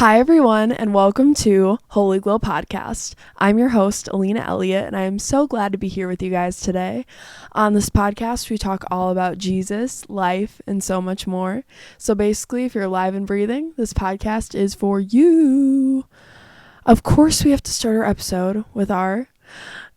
Hi, everyone, and welcome to Holy Glow Podcast. I'm your host, Alina Elliott, and I am so glad to be here with you guys today. On this podcast, we talk all about Jesus, life, and so much more. So basically, if you're alive and breathing, this podcast is for you. Of course, we have to start our episode with our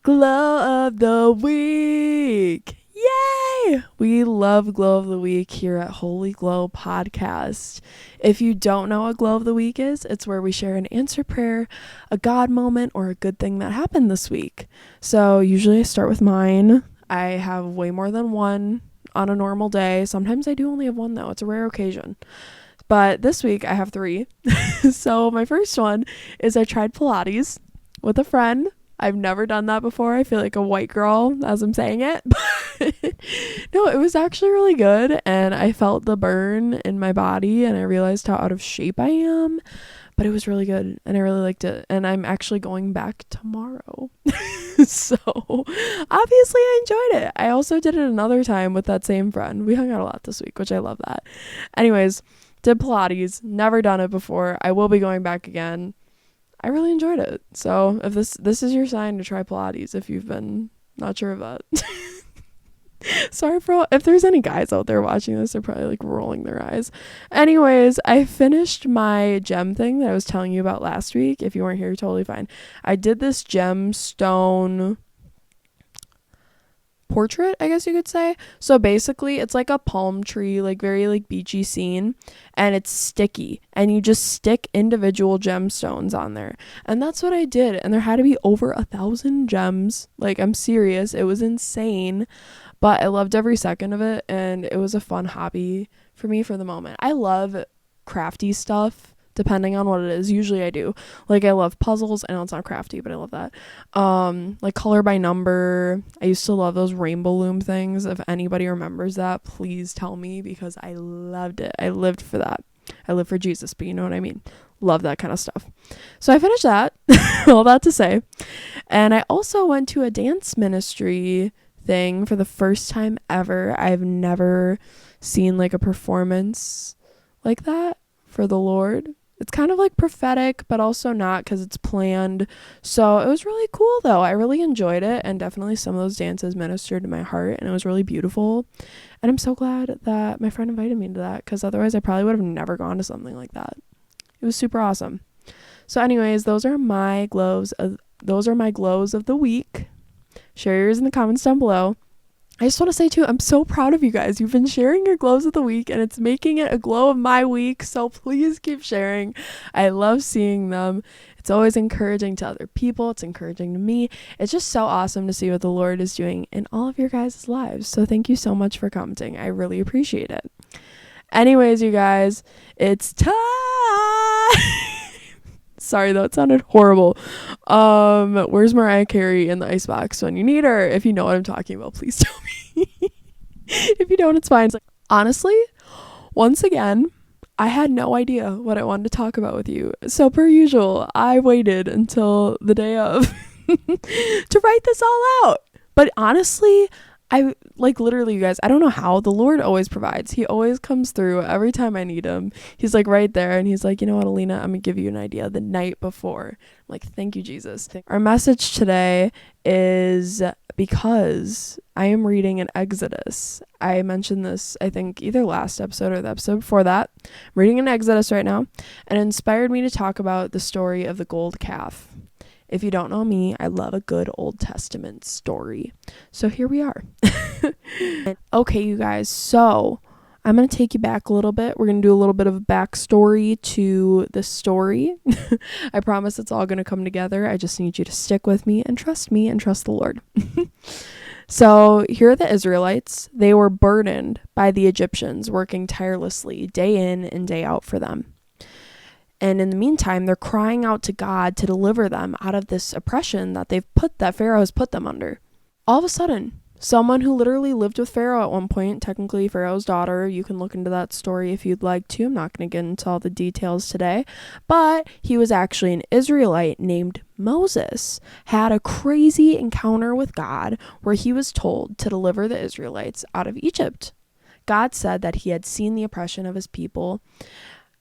Glow of the Week. Yay! We love Glow of the Week here at Holy Glow Podcast. If you don't know what Glow of the Week is, it's where we share an answer prayer, a God moment, or a good thing that happened this week. So usually I start with mine. I have way more than one on a normal day. Sometimes I do only have one though. It's a rare occasion. But this week I have 3. So my first one is I tried Pilates with a friend. I've never done that before. I feel like a white girl as I'm saying it. No, it was actually really good, and I felt the burn in my body, and I realized how out of shape I am, but it was really good, and I really liked it, and I'm actually going back tomorrow. So obviously I enjoyed it. I also did it another time with that same friend. We hung out a lot this week, which I love that. Anyways, did Pilates, never done it before. I will be going back again. I really enjoyed it. So if this is your sign to try Pilates, if you've been not sure of that. Sorry for if there's any guys out there watching this, they're probably like rolling their eyes. Anyways, I finished my gem thing that I was telling you about last week. If you weren't here, totally fine. I did this gemstone portrait, I guess you could say. So basically it's like a palm tree, like very like beachy scene, and it's sticky, and you just stick individual gemstones on there, and that's what I did. And there had to be over 1,000 gems. Like, I'm serious, it was insane, but I loved every second of it, and it was a fun hobby for me for the moment. I love crafty stuff depending on what it is. Usually I do. Like, I love puzzles. I know it's not crafty, but I love that. Like color by number. I used to love those rainbow loom things. If anybody remembers that, please tell me, because I loved it. I lived for that. I live for Jesus, but you know what I mean. Love that kind of stuff. So I finished that. All that to say. And I also went to a dance ministry thing for the first time ever. I've never seen like a performance like that for the Lord. It's kind of like prophetic, but also not, because it's planned. So it was really cool though. I really enjoyed it, and definitely some of those dances ministered to my heart, and it was really beautiful. And I'm so glad that my friend invited me to that, because otherwise I probably would have never gone to something like that. It was super awesome. So anyways, those are my glows of the week. Share yours in the comments down below. I just want to say too, I'm so proud of you guys. You've been sharing your glows of the week, and it's making it a glow of my week. So please keep sharing. I love seeing them. It's always encouraging to other people. It's encouraging to me. It's just so awesome to see what the Lord is doing in all of your guys' lives. So thank you so much for commenting. I really appreciate it. Anyways, you guys, it's time. Sorry, that sounded horrible. Where's Mariah Carey in the icebox when you need her? If you know what I'm talking about, please tell me. If you don't, it's fine. It's like, honestly, once again, I had no idea what I wanted to talk about with you. So per usual, I waited until the day of to write this all out. But honestly, I like, literally, you guys, I don't know how. The Lord always provides. He always comes through every time I need him. He's like right there, and he's like, you know what, Alina, I'm gonna give you an idea the night before. I'm like, thank you, Jesus. Our message today is because I am reading in Exodus. I mentioned this, I think, either last episode or the episode before that. I'm reading in Exodus right now, and it inspired me to talk about the story of the gold calf. If you don't know me, I love a good Old Testament story. So here we are. Okay, you guys, so I'm going to take you back a little bit. We're going to do a little bit of a backstory to the story. I promise it's all going to come together. I just need you to stick with me and trust the Lord. So here are the Israelites. They were burdened by the Egyptians, working tirelessly day in and day out for them. And in the meantime, they're crying out to God to deliver them out of this oppression that Pharaoh has put them under. All of a sudden, someone who literally lived with Pharaoh at one point, technically Pharaoh's daughter, you can look into that story if you'd like to. I'm not going to get into all the details today, but he was actually an Israelite named Moses, had a crazy encounter with God where he was told to deliver the Israelites out of Egypt. God said that he had seen the oppression of his people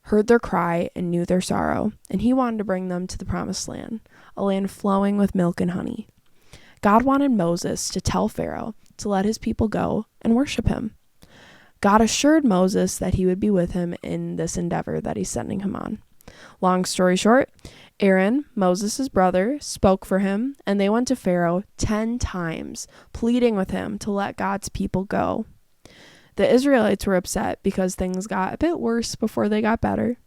heard their cry and knew their sorrow, and he wanted to bring them to the promised land, a land flowing with milk and honey. God wanted Moses to tell Pharaoh to let his people go and worship him. God assured Moses that he would be with him in this endeavor that he's sending him on. Long story short, Aaron, Moses' brother, spoke for him, and they went to Pharaoh 10 times, pleading with him to let God's people go. The Israelites were upset because things got a bit worse before they got better.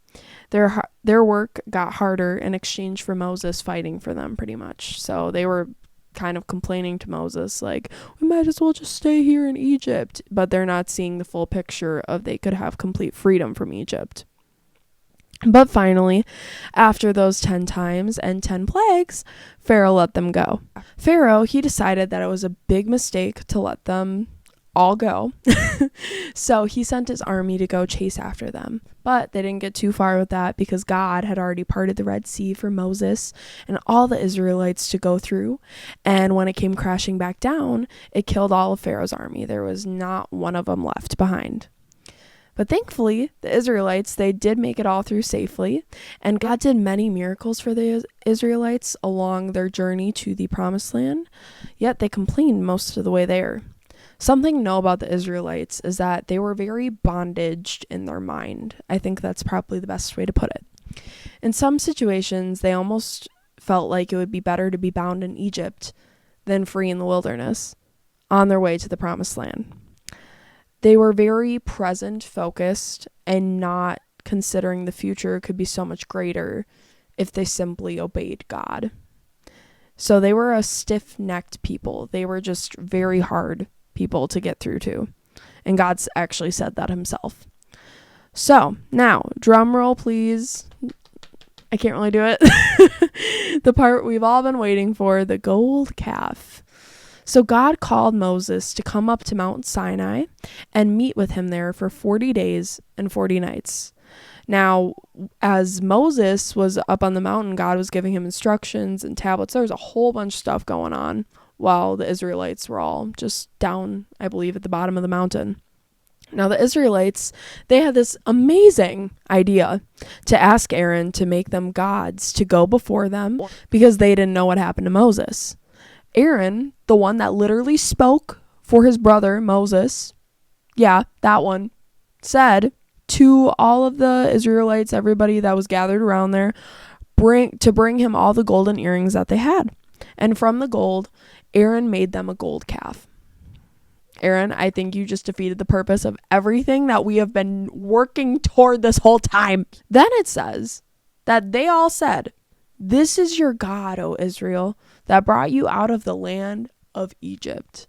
Their work got harder in exchange for Moses fighting for them, pretty much. So they were kind of complaining to Moses, like, we might as well just stay here in Egypt. But they're not seeing the full picture of they could have complete freedom from Egypt. But finally, after those 10 times and 10 plagues, Pharaoh let them go. Pharaoh, he decided that it was a big mistake to let them all go. So he sent his army to go chase after them. But they didn't get too far with that because God had already parted the Red Sea for Moses and all the Israelites to go through. And when it came crashing back down, it killed all of Pharaoh's army. There was not one of them left behind. But thankfully, the Israelites, they did make it all through safely, and God did many miracles for the Israelites along their journey to the Promised Land, yet they complained most of the way there. Something to know about the Israelites is that they were very bondaged in their mind. I think that's probably the best way to put it. In some situations, they almost felt like it would be better to be bound in Egypt than free in the wilderness on their way to the Promised Land. They were very present focused and not considering the future could be so much greater if they simply obeyed God. So they were a stiff-necked people. They were just very hard people to get through to. And God's actually said that himself. So now, drum roll please. I can't really do it. The part we've all been waiting for, the gold calf. So God called Moses to come up to Mount Sinai and meet with him there for 40 days and 40 nights. Now, as Moses was up on the mountain, God was giving him instructions and tablets. There was a whole bunch of stuff going on while the Israelites were all just down, I believe, at the bottom of the mountain. Now, the Israelites, they had this amazing idea to ask Aaron to make them gods to go before them because they didn't know what happened to Moses. Aaron, the one that literally spoke for his brother Moses, yeah, that one, said to all of the Israelites, everybody that was gathered around there, bring him all the golden earrings that they had. And from the gold, Aaron made them a gold calf. Aaron, I think you just defeated the purpose of everything that we have been working toward this whole time. Then it says that they all said, "This is your God, O Israel, that brought you out of the land of Egypt."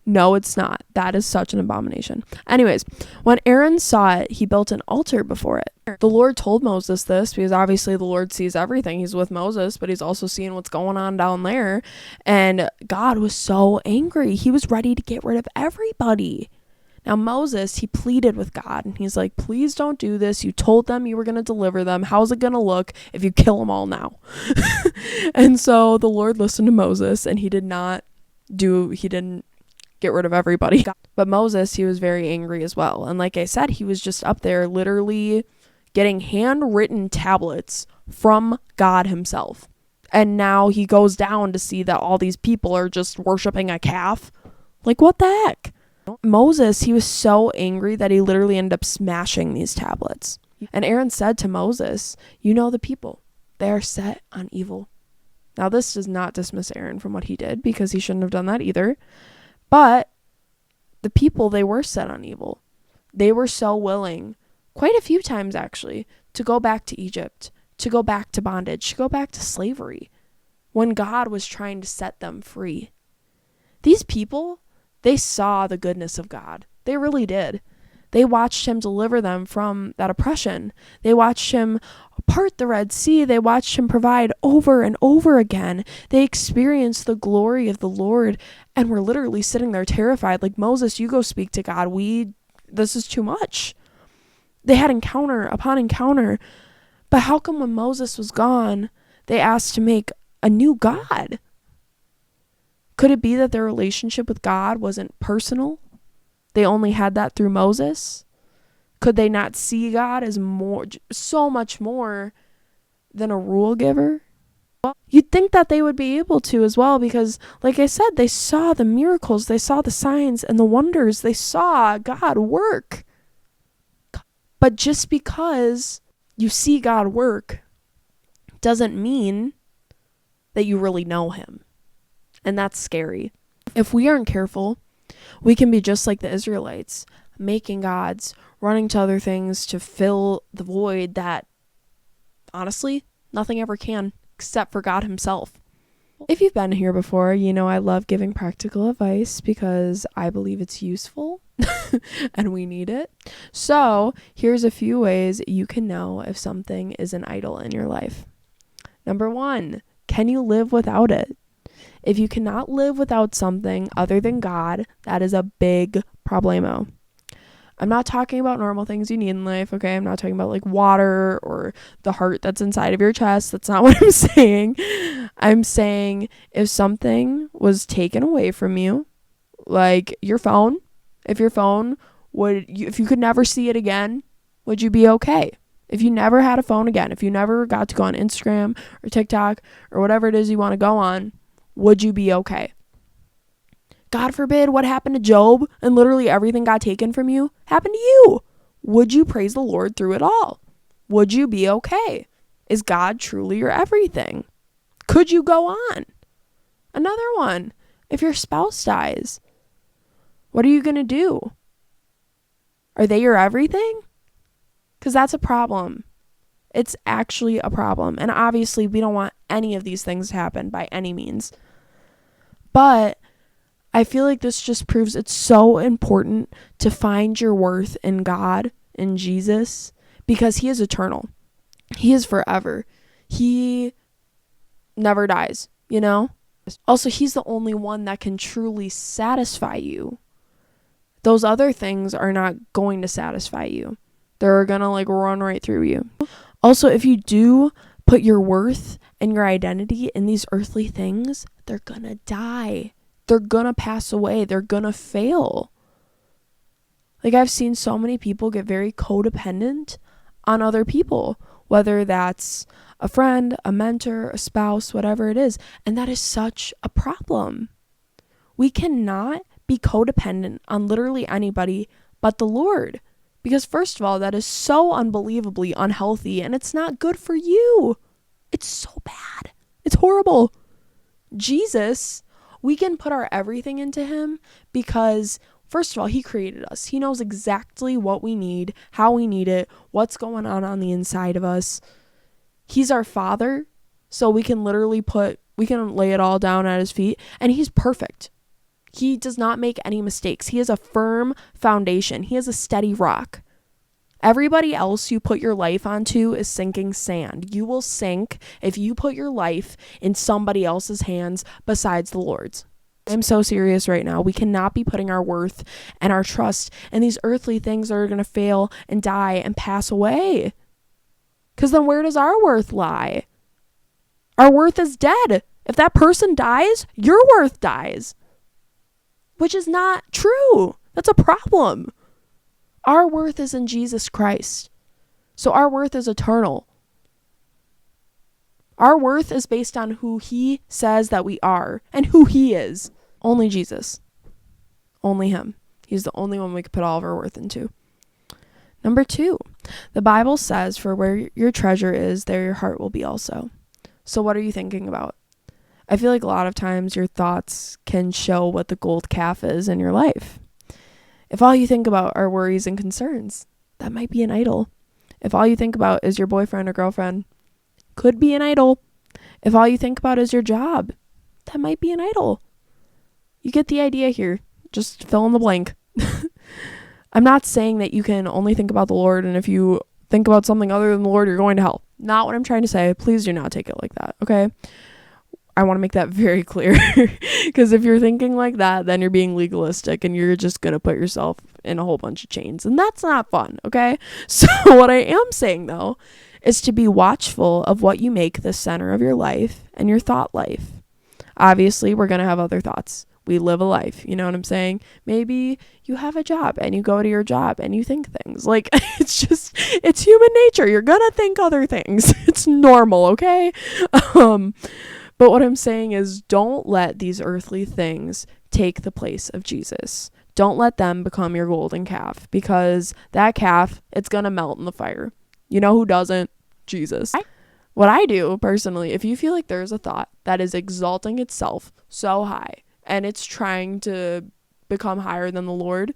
No, it's not. That is such an abomination. Anyways, when Aaron saw it, he built an altar before it. The Lord told Moses this because obviously the Lord sees everything. He's with Moses, but he's also seeing what's going on down there. And God was so angry. He was ready to get rid of everybody. Now Moses, he pleaded with God and he's like, please don't do this. You told them you were going to deliver them. How's it going to look if you kill them all now? And so the Lord listened to Moses and he didn't get rid of everybody. But Moses, he was very angry as well. And like I said, he was just up there literally getting handwritten tablets from God himself. And now he goes down to see that all these people are just worshiping a calf. Like, what the heck? Moses, he was so angry that he literally ended up smashing these tablets. And Aaron said to Moses, "You know the people, they are set on evil." Now this does not dismiss Aaron from what he did because he shouldn't have done that either. But the people, they were set on evil. They were so willing, quite a few times actually, to go back to Egypt, to go back to bondage, to go back to slavery, when God was trying to set them free. These people, they saw the goodness of God. They really did. They watched him deliver them from that oppression. They watched him part the Red Sea. They watched him provide over and over again. They experienced the glory of the Lord and were literally sitting there terrified. Like, Moses, you go speak to God. This is too much. They had encounter upon encounter. But how come when Moses was gone, they asked to make a new God? Could it be that their relationship with God wasn't personal? They only had that through Moses? Could they not see God as so much more than a rule giver? You'd think that they would be able to as well, because like I said, they saw the miracles, they saw the signs and the wonders, they saw God work. But just because you see God work doesn't mean that you really know him. And that's scary. If we aren't careful, we can be just like the Israelites, making gods, running to other things to fill the void that, honestly, nothing ever can, except for God himself. If you've been here before, you know I love giving practical advice because I believe it's useful and we need it. So here's a few ways you can know if something is an idol in your life. Number 1, can you live without it? If you cannot live without something other than God, that is a big problemo. I'm not talking about normal things you need in life, okay? I'm not talking about like water or the heart that's inside of your chest. That's not what I'm saying. I'm saying if something was taken away from you, like your phone, if your phone if you could never see it again, would you be okay? If you never had a phone again, if you never got to go on Instagram or TikTok or whatever it is you want to go on, would you be okay? God forbid what happened to Job and literally everything got taken from you happened to you. Would you praise the Lord through it all? Would you be okay? Is God truly your everything? Could you go on? Another one, if your spouse dies, what are you going to do? Are they your everything? Because that's a problem. It's actually a problem. And obviously we don't want any of these things to happen by any means. But I feel like this just proves it's so important to find your worth in God, in Jesus, because he is eternal. He is forever. He never dies, you know? Also, he's the only one that can truly satisfy you. Those other things are not going to satisfy you. They're gonna like run right through you. Also, if you do put your worth and your identity in these earthly things, they're gonna die. They're gonna pass away. They're gonna fail. Like, I've seen so many people get very codependent on other people, whether that's a friend, a mentor, a spouse, whatever it is. And that is such a problem. We cannot be codependent on literally anybody but the Lord. Because first of all, that is so unbelievably unhealthy and it's not good for you. It's so bad. It's horrible. Jesus, we can put our everything into him because first of all, he created us. He knows exactly what we need, how we need it, what's going on the inside of us. He's our father, so we can literally lay it all down at his feet, and he's perfect. He does not make any mistakes. He has a firm foundation. He has a steady rock. Everybody else you put your life onto is sinking sand. You will sink if you put your life in somebody else's hands besides the Lord's. I'm so serious right now. We cannot be putting our worth and our trust in these earthly things that are going to fail and die and pass away. Because then where does our worth lie? Our worth is dead. If that person dies, your worth dies. Which is not true. That's a problem. Our worth is in Jesus Christ. So our worth is eternal. Our worth is based on who he says that we are and who he is. Only Jesus. Only him. He's the only one we could put all of our worth into. Number 2, the Bible says, for where your treasure is, there your heart will be also. So what are you thinking about? I feel like a lot of times your thoughts can show what the gold calf is in your life. If all you think about are worries and concerns, that might be an idol. If all you think about is your boyfriend or girlfriend, could be an idol. If all you think about is your job, that might be an idol. You get the idea here. Just fill in the blank. I'm not saying that you can only think about the Lord, and if you think about something other than the Lord, you're going to hell. Not what I'm trying to say. Please do not take it like that, okay? I want to make that very clear, because if you're thinking like that, then you're being legalistic and you're just going to put yourself in a whole bunch of chains, and that's not fun, okay? So what I am saying, though, is to be watchful of what you make the center of your life and your thought life. Obviously, we're going to have other thoughts. We live a life. You know what I'm saying? Maybe you have a job and you go to your job and you think things. Like, it's human nature. You're gonna think other things. It's normal, okay? But what I'm saying is, don't let these earthly things take the place of Jesus. Don't let them become your golden calf, because that calf, it's gonna melt in the fire. You know who doesn't? Jesus. What I do personally, if you feel like there's a thought that is exalting itself so high and it's trying to become higher than the Lord,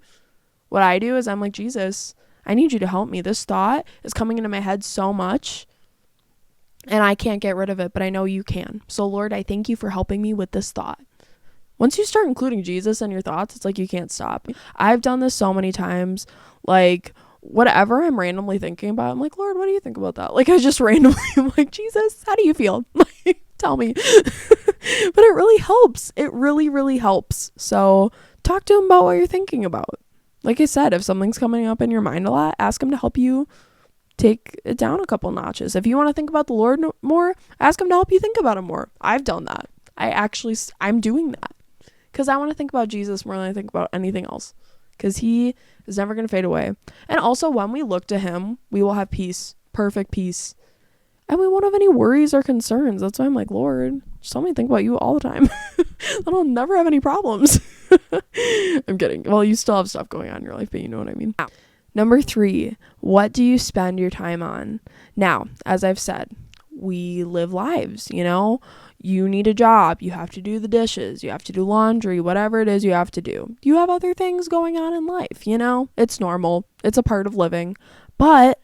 what I do is I'm like, Jesus, I need you to help me. This thought is coming into my head so much and I can't get rid of it, but I know you can. So Lord, I thank you for helping me with this thought. Once you start including Jesus in your thoughts, it's like you can't stop. I've done this so many times. Like, whatever I'm randomly thinking about, I'm like, Lord, what do you think about that? Like, I just randomly, I'm like, Jesus, how do you feel? Like, tell me. But it really helps. It really, really helps. So talk to him about what you're thinking about. Like I said, if something's coming up in your mind a lot, ask him to help you take it down a couple notches. If you want to think about the Lord more, ask him to help you think about him more. I've done that. I'm doing that because I want to think about Jesus more than I think about anything else, because he is never going to fade away. And also, when we look to him, we will have peace, perfect peace, and we won't have any worries or concerns. That's why I'm like, Lord, just let me think about you all the time. Then I'll never have any problems. I'm kidding. Well, you still have stuff going on in your life, but you know what I mean. Number 3, what do you spend your time on? Now, as I've said, we live lives, you know? You need a job. You have to do the dishes. You have to do laundry, whatever it is you have to do. You have other things going on in life, you know? It's normal. It's a part of living. But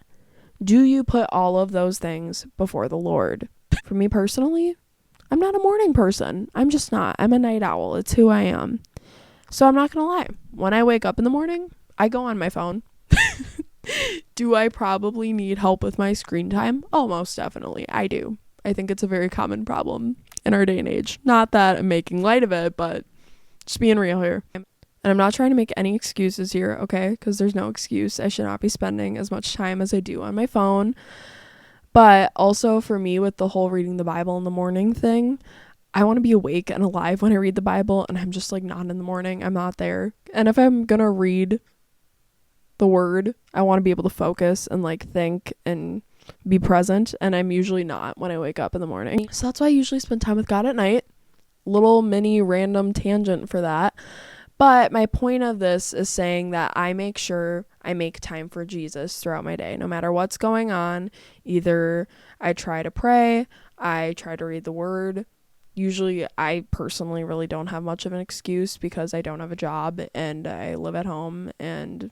do you put all of those things before the Lord? For me personally, I'm not a morning person. I'm just not. I'm a night owl. It's who I am. So I'm not going to lie. When I wake up in the morning, I go on my phone. Do I probably need help with my screen time? Oh, most definitely. I do. I think it's a very common problem in our day and age. Not that I'm making light of it, but just being real here. And I'm not trying to make any excuses here, okay? Because there's no excuse. I should not be spending as much time as I do on my phone. But also for me, with the whole reading the Bible in the morning thing, I want to be awake and alive when I read the Bible, and I'm just like not in the morning. I'm not there. And if I'm going to read the word, I want to be able to focus and like think and be present, and I'm usually not when I wake up in the morning. So that's why I usually spend time with God at night. Little mini random tangent for that. But my point of this is saying that I make sure I make time for Jesus throughout my day, no matter what's going on. Either I try to pray, I try to read the word. Usually I personally really don't have much of an excuse because I don't have a job and I live at home and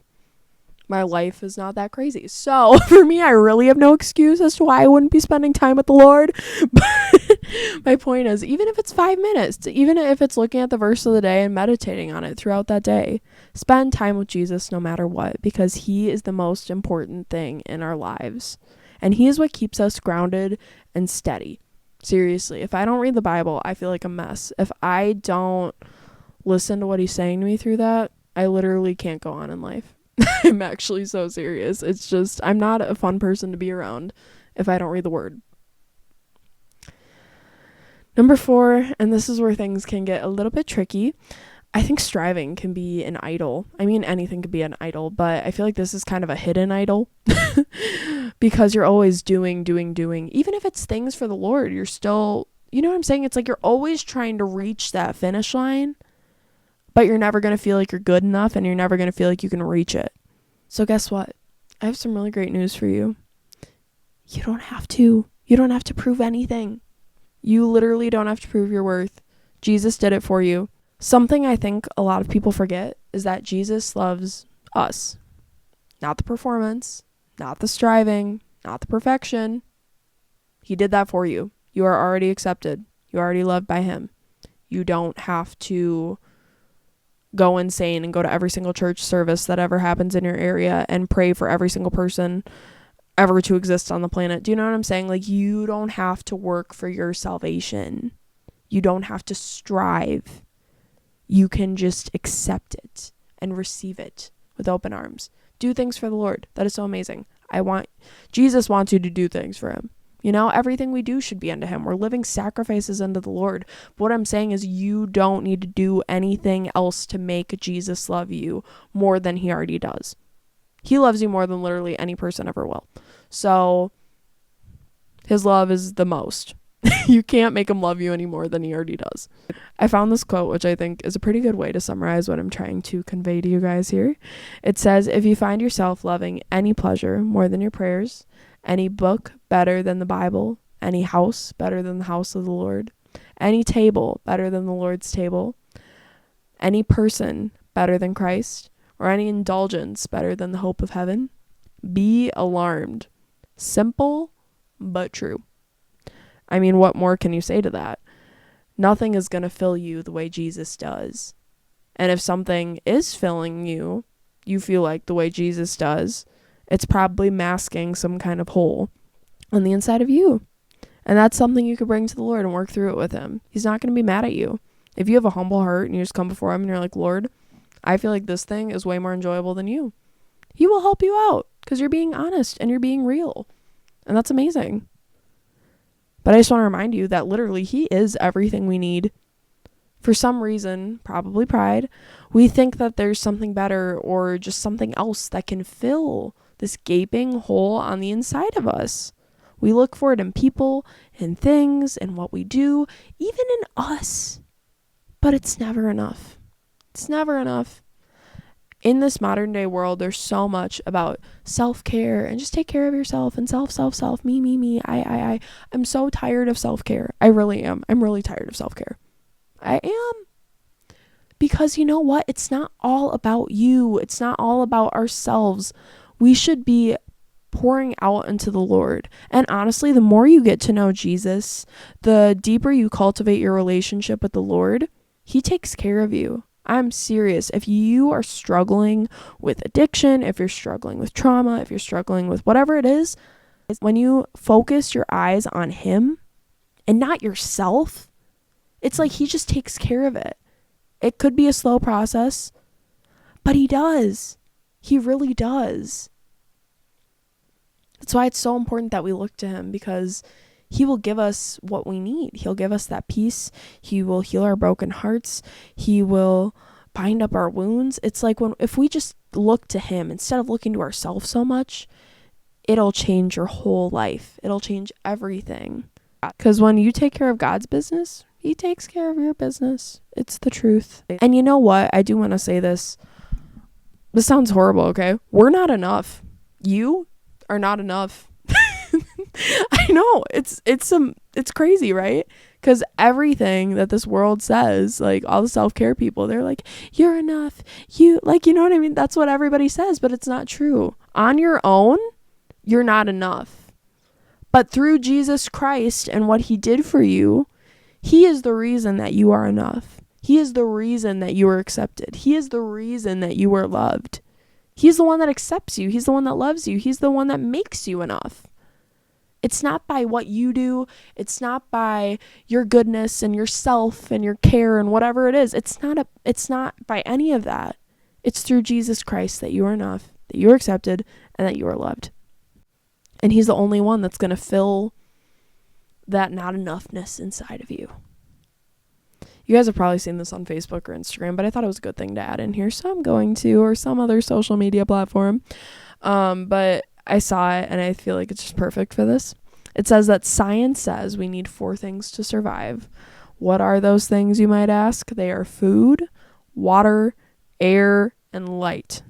my life is not that crazy. So for me, I really have no excuse as to why I wouldn't be spending time with the Lord. But my point is, even if it's 5 minutes, even if it's looking at the verse of the day and meditating on it throughout that day, spend time with Jesus no matter what, because he is the most important thing in our lives. And he is what keeps us grounded and steady. Seriously, if I don't read the Bible, I feel like a mess. If I don't listen to what he's saying to me through that, I literally can't go on in life. I'm actually so serious. It's just, I'm not a fun person to be around if I don't read the word. Number 4, and this is where things can get a little bit tricky. I think striving can be an idol. I mean, anything could be an idol, but I feel like this is kind of a hidden idol because you're always doing. Even if it's things for the Lord, you're still, you know what I'm saying? It's like you're always trying to reach that finish line, but you're never going to feel like you're good enough, and you're never going to feel like you can reach it. So guess what? I have some really great news for you. You don't have to. You don't have to prove anything. You literally don't have to prove your worth. Jesus did it for you. Something I think a lot of people forget is that Jesus loves us. Not the performance, not the striving, not the perfection. He did that for you. You are already accepted. You are already loved by him. You don't have to go insane and go to every single church service that ever happens in your area and pray for every single person ever to exist on the planet. Do you know what I'm saying? Like, you don't have to work for your salvation. You don't have to strive. You can just accept it and receive it with open arms. Do things for the Lord. That is so amazing. Jesus wants you to do things for him. You know, everything we do should be unto him. We're living sacrifices unto the Lord. But what I'm saying is you don't need to do anything else to make Jesus love you more than he already does. He loves you more than literally any person ever will. So his love is the most. You can't make him love you any more than he already does. I found this quote, which I think is a pretty good way to summarize what I'm trying to convey to you guys here. It says, if you find yourself loving any pleasure more than your prayers, any book better than the Bible, any house better than the house of the Lord, any table better than the Lord's table, any person better than Christ, or any indulgence better than the hope of heaven, be alarmed. Simple, but true. I mean, what more can you say to that? Nothing is going to fill you the way Jesus does. And if something is filling you, you feel like the way Jesus does, it's probably masking some kind of hole on the inside of you. And that's something you could bring to the Lord and work through it with him. He's not going to be mad at you. If you have a humble heart and you just come before him and you're like, Lord, I feel like this thing is way more enjoyable than you, he will help you out because you're being honest and you're being real. And that's amazing. But I just want to remind you that literally he is everything we need. For some reason, probably pride, we think that there's something better or just something else that can fill this gaping hole on the inside of us. We look for it in people and things and what we do, even in us. But it's never enough. It's never enough. In this modern day world, there's so much about self-care and just take care of yourself and self, me, I. I'm so tired of self-care. I really am. I'm really tired of self-care. I am. Because you know what? It's not all about you. It's not all about ourselves. We should be pouring out into the Lord. And honestly, the more you get to know Jesus, the deeper you cultivate your relationship with the Lord, he takes care of you. I'm serious. If you are struggling with addiction, if you're struggling with trauma, if you're struggling with whatever it is, when you focus your eyes on him and not yourself, it's like he just takes care of it. It could be a slow process, but he does. He really does. That's why it's so important that we look to him, because he will give us what we need. He'll give us that peace. He will heal our broken hearts. He will bind up our wounds. It's like if we just look to him instead of looking to ourselves so much, it'll change your whole life. It'll change everything. Because when you take care of God's business, he takes care of your business. It's the truth. And you know what? I do want to say this. This sounds horrible, okay? We're not enough. You are not enough. I know it's crazy, right? Because everything that this world says, like all the self-care people, they're like, you're enough. You know what I mean? That's what everybody says, but it's not true. On your own, you're not enough. But through Jesus Christ and what he did for you, he is the reason that you are enough. He is the reason that you are accepted. He is the reason that you are loved. He's the one that accepts you. He's the one that loves you. He's the one that makes you enough. It's not by what you do. It's not by your goodness and yourself and your care and whatever it is. It's not by any of that. It's through Jesus Christ that you are enough, that you are accepted, and that you are loved. And he's the only one that's going to fill that not enoughness inside of you. You guys have probably seen this on Facebook or Instagram, but I thought it was a good thing to add in here, so I'm going to, or some other social media platform. But I saw it and I feel like it's just perfect for this. It says that science says we need 4 things to survive. What are those things, you might ask? They are food, water, air, and light.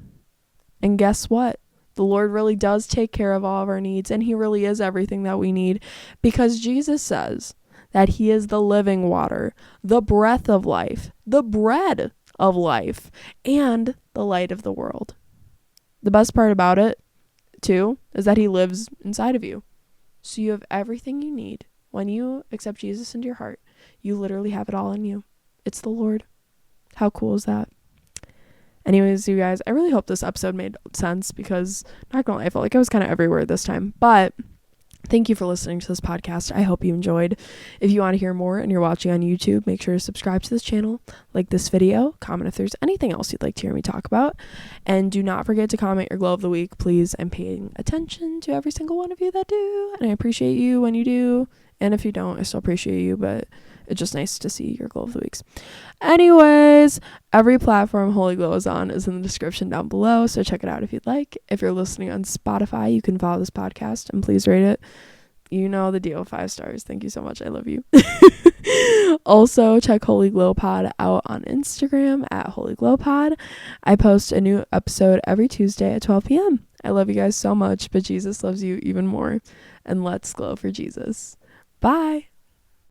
And guess what? The Lord really does take care of all of our needs, and he really is everything that we need, because Jesus says that he is the living water, the breath of life, the bread of life, and the light of the world. The best part about it, too, is that he lives inside of you. So you have everything you need. When you accept Jesus into your heart, you literally have it all in you. It's the Lord. How cool is that? Anyways, you guys, I really hope this episode made sense, because, not gonna lie, I felt like I was kind of everywhere this time. But Thank you for listening to this podcast. I hope you enjoyed. If you want to hear more and you're watching on YouTube, make sure to subscribe to this channel, like this video, comment if there's anything else you'd like to hear me talk about, and do not forget to comment your glow of the week, please. I'm paying attention to every single one of you that do, and I appreciate you when you do, and if you don't, I still appreciate you, but it's just nice to see your glow of the weeks. Anyways, every platform Holy Glow is on is in the description down below, so check it out if you'd like. If you're listening on Spotify, you can follow this podcast and please rate it. You know the deal, 5 stars. Thank you so much. I love you. Also, check Holy Glow Pod out on Instagram at Holy Glow Pod. I post a new episode every Tuesday at 12 p.m. I love you guys so much, but Jesus loves you even more. And let's glow for Jesus. Bye.